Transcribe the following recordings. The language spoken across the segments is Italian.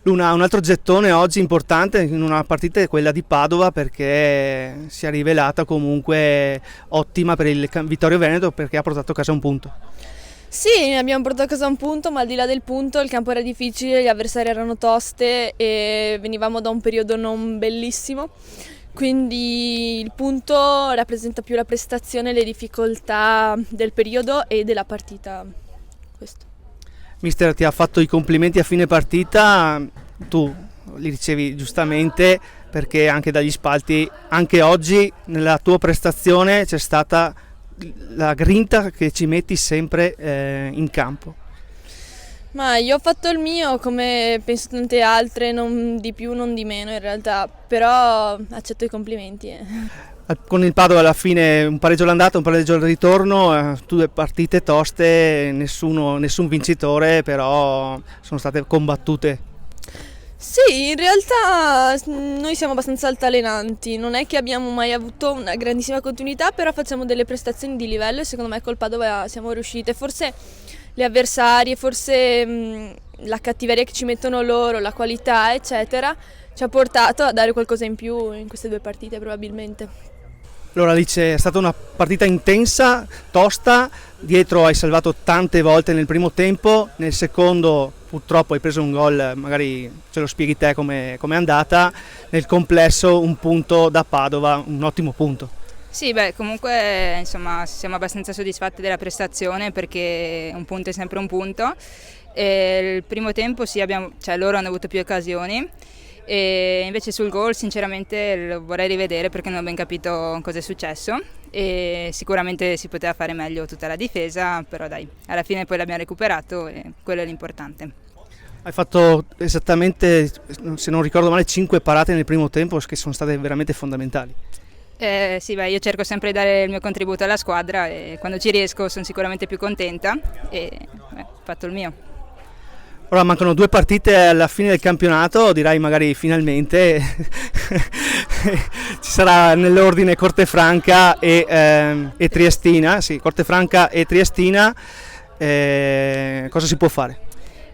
Luna, un altro gettone oggi importante in una partita è quella di Padova, perché si è rivelata comunque ottima per il Vittorio Veneto, perché ha portato a casa un punto. Sì, abbiamo portato a casa un punto, ma al di là del punto il campo era difficile, gli avversari erano toste e venivamo da un periodo non bellissimo, quindi il punto rappresenta più la prestazione e le difficoltà del periodo e della partita. Questo. Mister ti ha fatto i complimenti a fine partita, tu li ricevi giustamente, perché anche dagli spalti, anche oggi nella tua prestazione c'è stata la grinta che ci metti sempre in campo. Ma io ho fatto il mio come penso tante altre, non di più, non di meno in realtà, però accetto i complimenti. Con il Padova alla fine un pareggio all'andata, un pareggio al ritorno, 2 partite toste, nessun vincitore, però sono state combattute. Sì, in realtà noi siamo abbastanza altalenanti, non è che abbiamo mai avuto una grandissima continuità, però facciamo delle prestazioni di livello e secondo me col Padova siamo riuscite. Forse le avversarie, forse la cattiveria che ci mettono loro, la qualità, eccetera, ci ha portato a dare qualcosa in più in queste 2 partite probabilmente. Allora Alice, è stata una partita intensa, tosta, dietro hai salvato tante volte nel primo tempo, nel secondo purtroppo hai preso un gol, magari ce lo spieghi te come è andata, nel complesso un punto da Padova, un ottimo punto. Sì, comunque insomma siamo abbastanza soddisfatti della prestazione, perché un punto è sempre un punto. E il primo tempo sì, loro hanno avuto più occasioni, e invece sul gol sinceramente lo vorrei rivedere perché non ho ben capito cosa è successo, e sicuramente si poteva fare meglio tutta la difesa, però dai, alla fine poi l'abbiamo recuperato e quello è l'importante. Hai fatto esattamente, se non ricordo male, 5 parate nel primo tempo che sono state veramente fondamentali. Sì, io cerco sempre di dare il mio contributo alla squadra e quando ci riesco sono sicuramente più contenta e ho fatto il mio. Ora mancano 2 partite alla fine del campionato, direi magari finalmente ci sarà nell'ordine Cortefranca e Triestina, sì, Cortefranca e Triestina, cosa si può fare?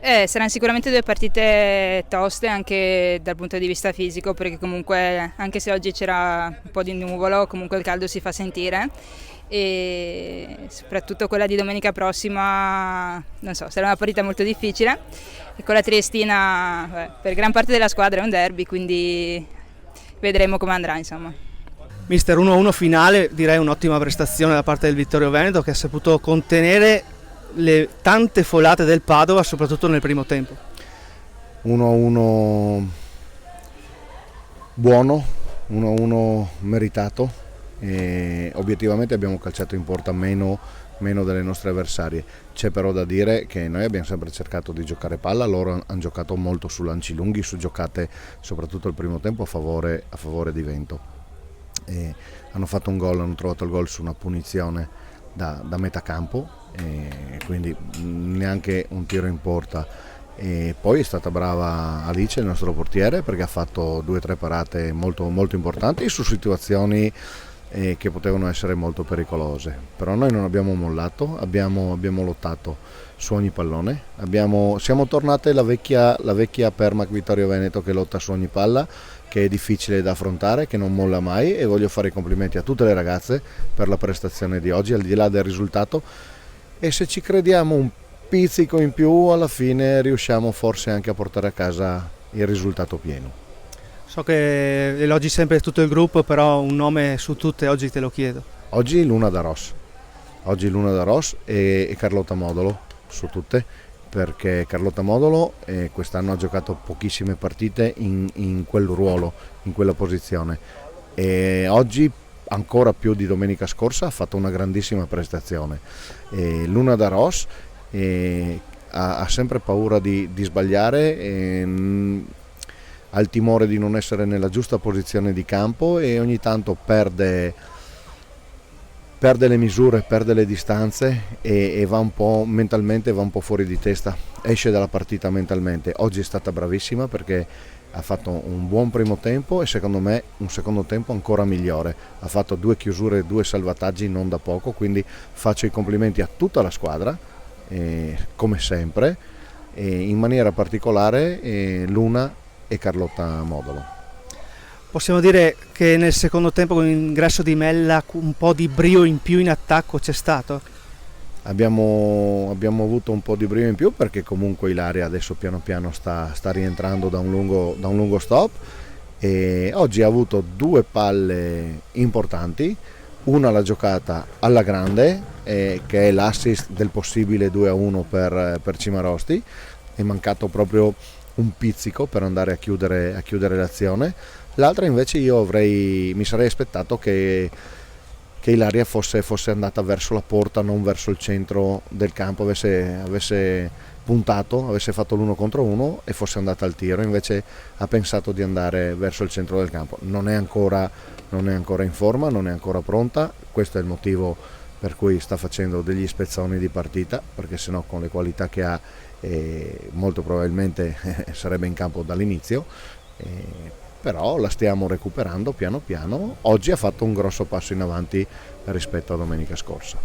Saranno sicuramente 2 partite toste anche dal punto di vista fisico, perché comunque anche se oggi c'era un po' di nuvolo, comunque il caldo si fa sentire, e soprattutto quella di domenica prossima, non so, sarà una partita molto difficile, e con la Triestina per gran parte della squadra è un derby, quindi vedremo come andrà insomma. Mister, 1-1 finale, direi un'ottima prestazione da parte del Vittorio Veneto, che ha saputo contenere le tante folate del Padova, soprattutto nel primo tempo. 1-1 buono, 1-1 meritato, e obiettivamente abbiamo calciato in porta meno delle nostre avversarie. C'è però da dire che noi abbiamo sempre cercato di giocare palla, loro hanno giocato molto su lanci lunghi, su giocate soprattutto il primo tempo a favore di Vento, e hanno fatto un gol, hanno trovato il gol su una punizione da metà campo, e quindi neanche un tiro in porta. E poi è stata brava Alice, il nostro portiere, perché ha fatto 2 o 3 parate molto, molto importanti su situazioni che potevano essere molto pericolose. Però noi non abbiamo mollato, abbiamo lottato su ogni pallone, siamo tornate la vecchia Permac Vittorio Veneto, che lotta su ogni palla, che è difficile da affrontare, che non molla mai, e voglio fare i complimenti a tutte le ragazze per la prestazione di oggi, al di là del risultato, e se ci crediamo un pizzico in più alla fine riusciamo forse anche a portare a casa il risultato pieno. So che elogi sempre tutto il gruppo, però un nome su tutte oggi te lo chiedo. Oggi Luna da Ros e Carlotta Modolo su tutte, perché Carlotta Modolo quest'anno ha giocato pochissime partite in quel ruolo, in quella posizione, e oggi ancora più di domenica scorsa ha fatto una grandissima prestazione. Luna da Ros ha sempre paura di sbagliare, ha il timore di non essere nella giusta posizione di campo, e ogni tanto perde le misure, perde le distanze, e va un po' mentalmente, va un po' fuori di testa, esce dalla partita mentalmente. Oggi è stata bravissima, perché ha fatto un buon primo tempo e secondo me un secondo tempo ancora migliore. Ha fatto 2 chiusure, 2 salvataggi non da poco, quindi faccio i complimenti a tutta la squadra, come sempre, e in maniera particolare Luna e Carlotta Modolo. Possiamo dire che nel secondo tempo con l'ingresso di Mella un po' di brio in più in attacco c'è stato? Abbiamo avuto un po' di brio in più perché comunque Ilaria adesso piano piano sta rientrando da un lungo stop e oggi ha avuto 2 palle importanti, una l'ha giocata alla grande che è l'assist del possibile 2-1 per Cimarosti, è mancato proprio un pizzico per andare a chiudere l'azione. L'altra invece mi sarei aspettato che Ilaria fosse andata verso la porta, non verso il centro del campo, avesse puntato, avesse fatto l'1 contro 1 e fosse andata al tiro. Invece ha pensato di andare verso il centro del campo. Non è ancora in forma, non è ancora pronta, questo è il motivo per cui sta facendo degli spezzoni di partita, perché sennò con le qualità che ha molto probabilmente sarebbe in campo dall'inizio. Però la stiamo recuperando piano piano. Oggi ha fatto un grosso passo in avanti rispetto a domenica scorsa.